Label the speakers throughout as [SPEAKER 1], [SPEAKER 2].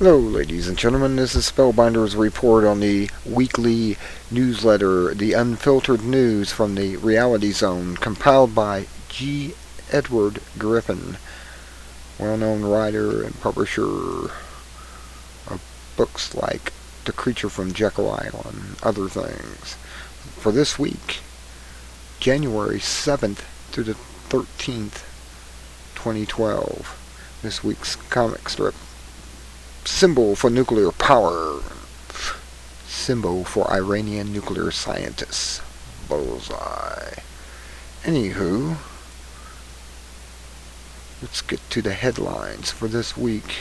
[SPEAKER 1] Hello, ladies and gentlemen. This is Spellbinder's report on the weekly newsletter, the Unfiltered News from the Reality Zone, compiled by G. Edward Griffin, well-known writer and publisher of books like The Creature from Jekyll Island and other things. For this week, January 7th through the 13th, 2012, this week's comic strip. Symbol for nuclear power. Symbol for Iranian nuclear scientists. Bullseye. Anywho, let's get to the headlines for this week.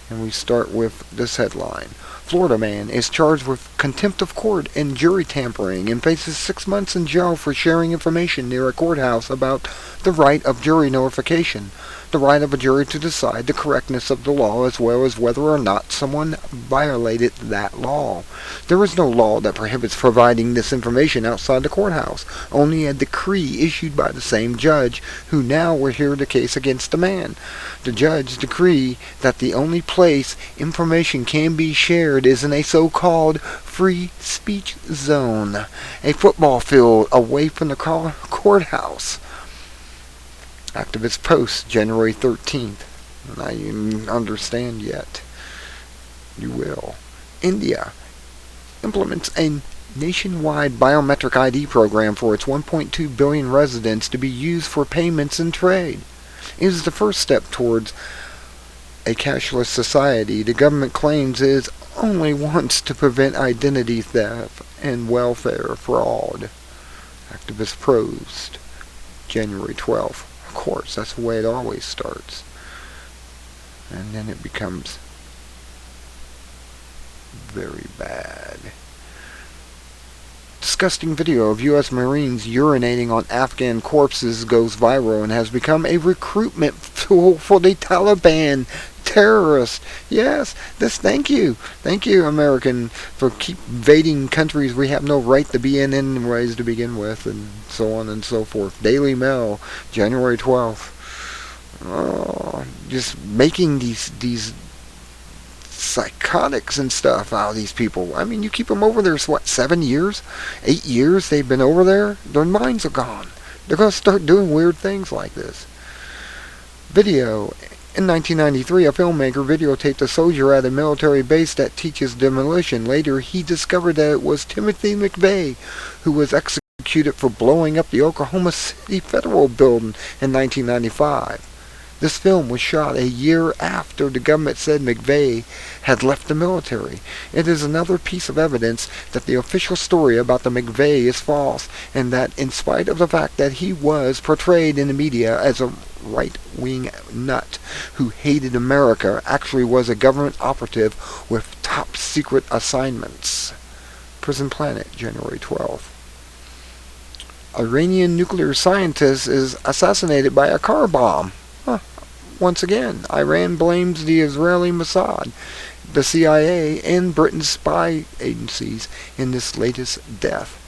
[SPEAKER 1] And we start with this headline. Florida man is charged with contempt of court and jury tampering and faces 6 months in jail for sharing information near a courthouse about the right of jury notification. The right of a jury to decide the correctness of the law as well as whether or not someone violated that law. There is no law that prohibits providing this information outside the courthouse, only a decree issued by the same judge who now will hear the case against the man. The judge decreed that the only place information can be shared is in a so-called free speech zone, a football field away from the courthouse. Activist post, January 13th. Now you understand yet. You will. India implements a nationwide biometric ID program for its 1.2 billion residents to be used for payments and trade. It is the first step towards a cashless society. The government claims it only wants to prevent identity theft and welfare fraud. Activist post, January 12th. Of course, that's the way it always starts. And then it becomes very bad. Disgusting video of U.S. Marines urinating on Afghan corpses goes viral and has become a recruitment tool for the Taliban terrorists. Yes, thank you, American, for keep invading countries we have no right to be in anyways to begin with, and so on and so forth. Daily Mail, January 12th. Oh, just making these psychotics and stuff out of these people. I mean, you keep them over there, 7 years? 8 years they've been over there? Their minds are gone. They're going to start doing weird things like this. Video. In 1993, a filmmaker videotaped a soldier at a military base that teaches demolition. Later, he discovered that it was Timothy McVeigh, who was executed for blowing up the Oklahoma City Federal Building in 1995. This film was shot a year after the government said McVeigh had left the military. It is another piece of evidence that the official story about the McVeigh is false, and that in spite of the fact that he was portrayed in the media as a right-wing nut who hated America, actually was a government operative with top-secret assignments. Prison Planet, January 12th. Iranian nuclear scientist is assassinated by a car bomb. Once again, Iran blames the Israeli Mossad, the CIA, and Britain's spy agencies in this latest death.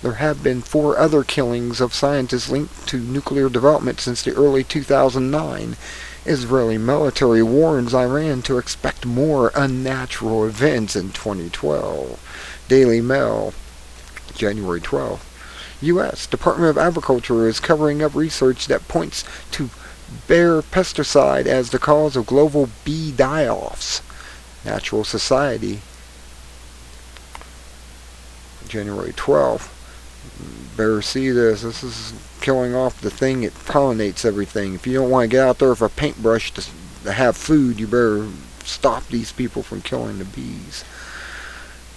[SPEAKER 1] There have been 4 other killings of scientists linked to nuclear development since the early 2009. Israeli military warns Iran to expect more unnatural events in 2012. Daily Mail, January 12th. U.S. Department of Agriculture is covering up research that points to bear pesticide as the cause of global bee die-offs. Natural Society, January 12th. Better see this. This is killing off the thing that pollinates everything. If you don't want to get out there with a paintbrush to have food, you better stop these people from killing the bees.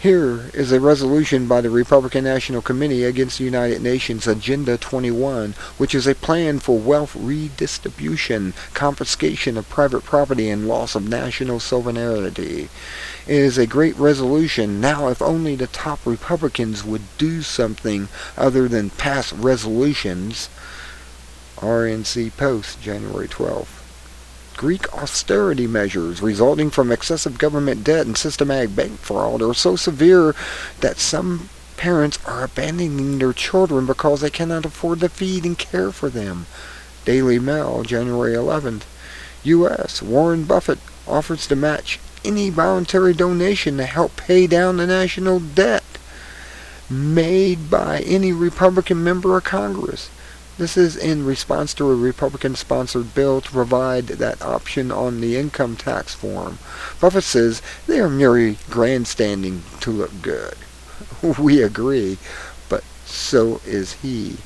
[SPEAKER 1] Here is a resolution by the Republican National Committee against the United Nations Agenda 21, which is a plan for wealth redistribution, confiscation of private property, and loss of national sovereignty. It is a great resolution. Now, if only the top Republicans would do something other than pass resolutions. RNC Post, January 12th. Greek austerity measures resulting from excessive government debt and systematic bank fraud are so severe that some parents are abandoning their children because they cannot afford to feed and care for them. Daily Mail, January 11th. U.S. Warren Buffett offers to match any voluntary donation to help pay down the national debt made by any Republican member of Congress. This is in response to a Republican-sponsored bill to provide that option on the income tax form. Buffett says they are merely grandstanding to look good. We agree, but so is he.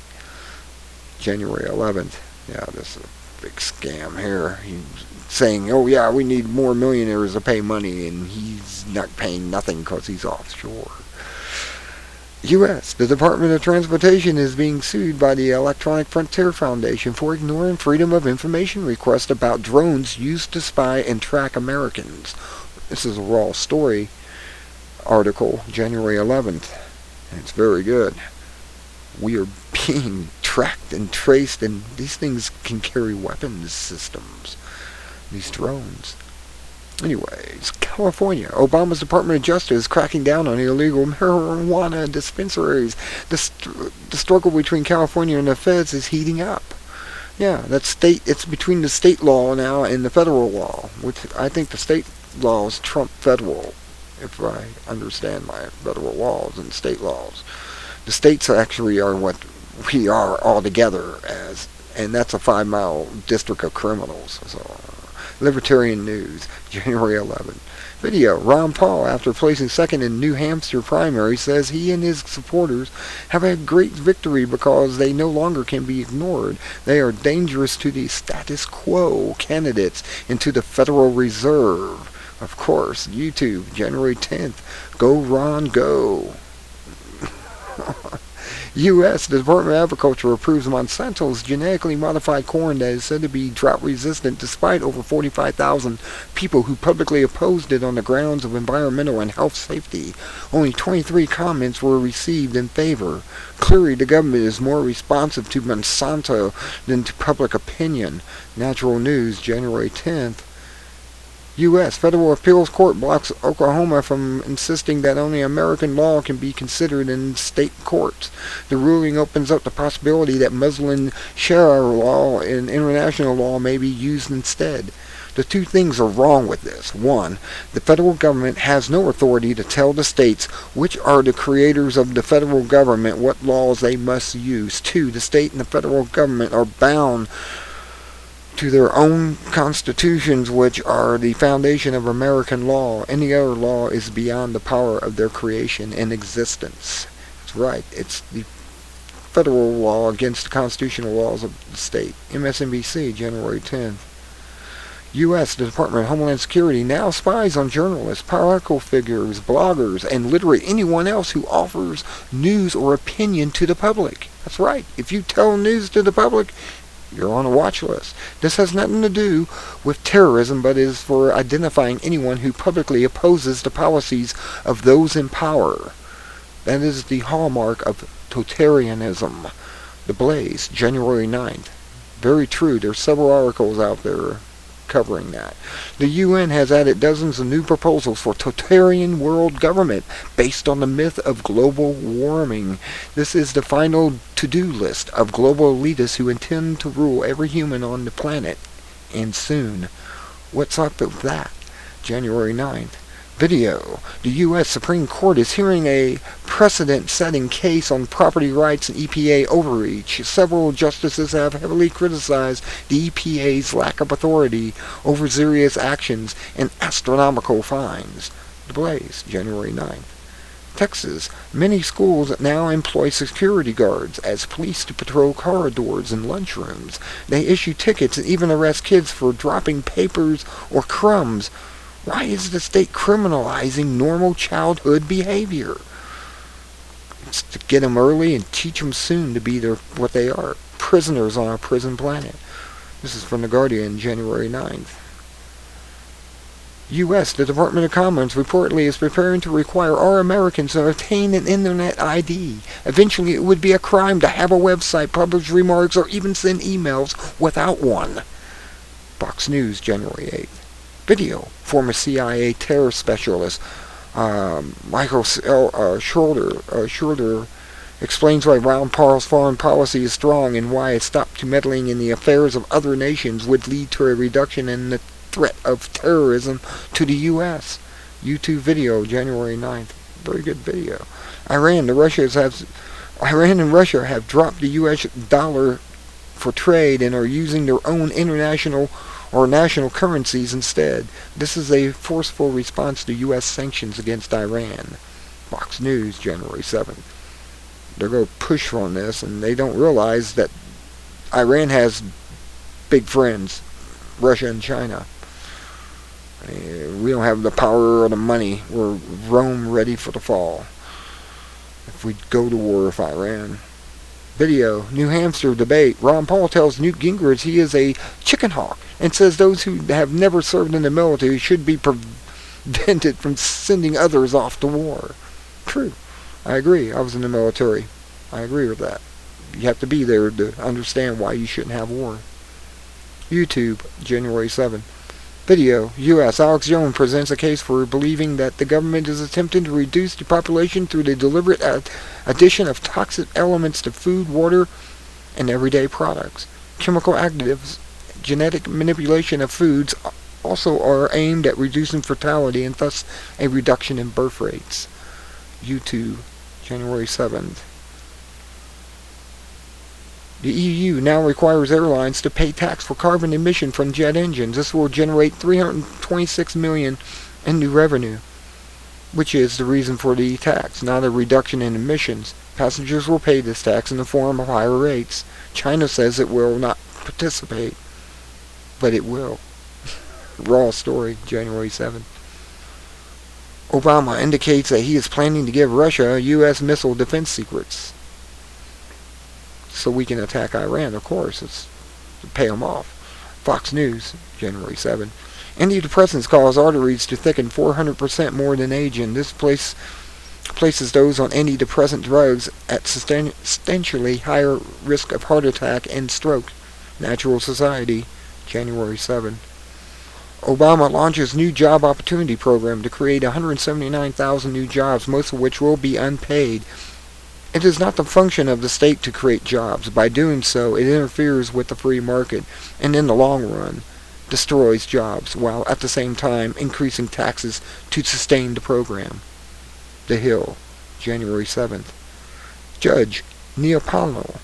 [SPEAKER 1] January 11th. Yeah, this is a big scam here. He's saying, oh yeah, we need more millionaires to pay money, and he's not paying nothing because he's offshore. U.S. The Department of Transportation is being sued by the Electronic Frontier Foundation for ignoring Freedom of Information requests about drones used to spy and track Americans. This is a Raw Story article, January 11th, and it's very good. We are being tracked and traced, and these things can carry weapons systems, these drones. Anyways, California. Obama's Department of Justice is cracking down on illegal marijuana dispensaries. The struggle between California and the feds is heating up. Yeah, it's between the state law now and the federal law, which I think the state laws trump federal, if I understand my federal laws and state laws. The states actually are what we are all together as, and that's a 5-mile district of criminals. So, Libertarian News, January 11th. Video. Ron Paul, after placing second in New Hampshire primary, says he and his supporters have a great victory because they no longer can be ignored. They are dangerous to the status quo candidates and to the Federal Reserve. Of course, YouTube, January 10th. Go Ron, go. U.S. The Department of Agriculture approves Monsanto's genetically modified corn that is said to be drought-resistant despite over 45,000 people who publicly opposed it on the grounds of environmental and health safety. Only 23 comments were received in favor. Clearly, the government is more responsive to Monsanto than to public opinion. Natural News, January 10th. U.S. Federal Appeals Court blocks Oklahoma from insisting that only American law can be considered in state courts. The ruling opens up the possibility that Muslim Sharia law and international law may be used instead. The two things are wrong with this. One, the federal government has no authority to tell the states, which are the creators of the federal government, what laws they must use. Two, the state and the federal government are bound to their own constitutions, which are the foundation of American law. Any other law is beyond the power of their creation and existence. That's right. It's the federal law against the constitutional laws of the state. MSNBC, January 10th. U.S. The Department of Homeland Security now spies on journalists, political figures, bloggers, and literally anyone else who offers news or opinion to the public. That's right. If you tell news to the public, you're on a watch list. This has nothing to do with terrorism, but is for identifying anyone who publicly opposes the policies of those in power. That is the hallmark of totalitarianism. The Blaze, January 9th. Very true. There's several articles out there covering that. The UN has added dozens of new proposals for totalitarian world government based on the myth of global warming. This is the final to-do list of global elitists who intend to rule every human on the planet, and soon. What's up with that? January 9th. Video. The U.S. Supreme Court is hearing a precedent-setting case on property rights and EPA overreach. Several justices have heavily criticized the EPA's lack of authority over serious actions and astronomical fines. The Blaze, January 9th. Texas. Many schools now employ security guards as police to patrol corridors and lunchrooms. They issue tickets and even arrest kids for dropping papers or crumbs. Why is the state criminalizing normal childhood behavior? It's to get them early and teach them soon to be what they are, prisoners on a prison planet. This is from The Guardian, January 9th. U.S. The Department of Commerce reportedly is preparing to require all Americans to obtain an Internet ID. Eventually, it would be a crime to have a website, publish remarks, or even send emails without one. Fox News, January 8th. Video. Former CIA terror specialist Michael Schroeder explains why Ron Paul's foreign policy is strong and why a stop to meddling in the affairs of other nations would lead to a reduction in the threat of terrorism to the U.S. YouTube video, January 9th. Very good video. Iran and Russia have dropped the U.S. dollar for trade and are using their own international or national currencies instead. This is a forceful response to U.S. sanctions against Iran. Fox News, January 7th. They're going to push on this, and they don't realize that Iran has big friends, Russia and China. We don't have the power or the money. We're Rome ready for the fall. If we go to war with Iran. Video, New Hampshire debate. Ron Paul tells Newt Gingrich he is a chicken hawk and says those who have never served in the military should be prevented from sending others off to war. True. I agree. I was in the military. I agree with that. You have to be there to understand why you shouldn't have war. YouTube, January 7th. Video, U.S. Alex Jones presents a case for believing that the government is attempting to reduce the population through the deliberate addition of toxic elements to food, water, and everyday products. Chemical additives, genetic manipulation of foods also are aimed at reducing fertility and thus a reduction in birth rates. YouTube, January 7th. The EU now requires airlines to pay tax for carbon emission from jet engines. This will generate $326 million in new revenue, which is the reason for the tax, not a reduction in emissions. Passengers will pay this tax in the form of higher rates. China says it will not participate, but it will. Raw story, January 7th. Obama indicates that he is planning to give Russia U.S. missile defense secrets, so we can attack Iran, of course. It's to pay them off. Fox News, January 7th. Antidepressants cause arteries to thicken 400% more than aging. This places those on antidepressant drugs at substantially higher risk of heart attack and stroke. Natural Society, January 7th. Obama launches new job opportunity program to create 179,000 new jobs, most of which will be unpaid. It is not the function of the state to create jobs. By doing so, it interferes with the free market and in the long run destroys jobs, while at the same time increasing taxes to sustain the program. The Hill, January 7th. Judge Neapolitano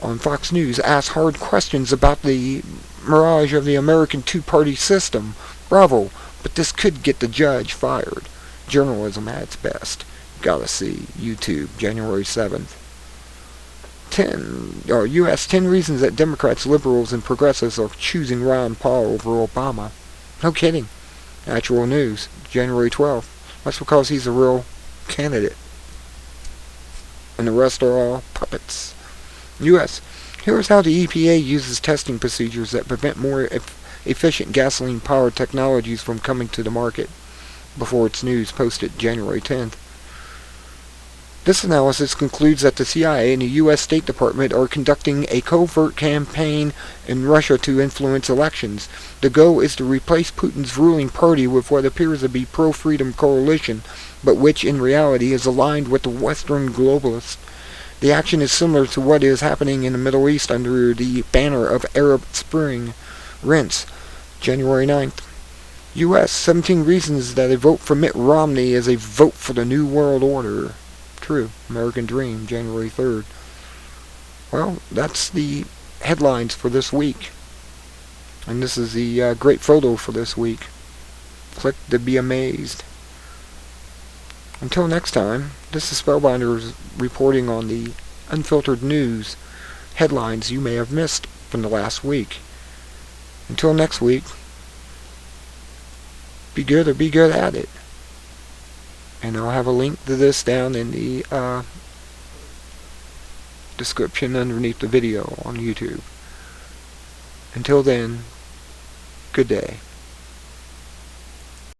[SPEAKER 1] on Fox News asks hard questions about the mirage of the American two-party system. Bravo, but this could get the judge fired. Journalism at its best. Gotta see. YouTube, January 7th. U.S. 10 reasons that Democrats, liberals, and progressives are choosing Ron Paul over Obama. No kidding. Actual News, January 12th. That's because he's a real candidate. And the rest are all puppets. U.S. Here's how the EPA uses testing procedures that prevent more efficient gasoline-powered technologies from coming to the market. Before its news, posted January 10th. This analysis concludes that the CIA and the U.S. State Department are conducting a covert campaign in Russia to influence elections. The goal is to replace Putin's ruling party with what appears to be pro-freedom coalition, but which in reality is aligned with the Western globalists. The action is similar to what is happening in the Middle East under the banner of Arab Spring. Rents, January 9th. U.S. 17 reasons that a vote for Mitt Romney is a vote for the New World Order. True. American Dream, January 3rd. Well, that's the headlines for this week. And this is the great photo for this week. Click to be amazed. Until next time, this is Spellbinders reporting on the Unfiltered News headlines you may have missed from the last week. Until next week, be good or be good at it. And I'll have a link to this down in the description underneath the video on YouTube. Until then, good day.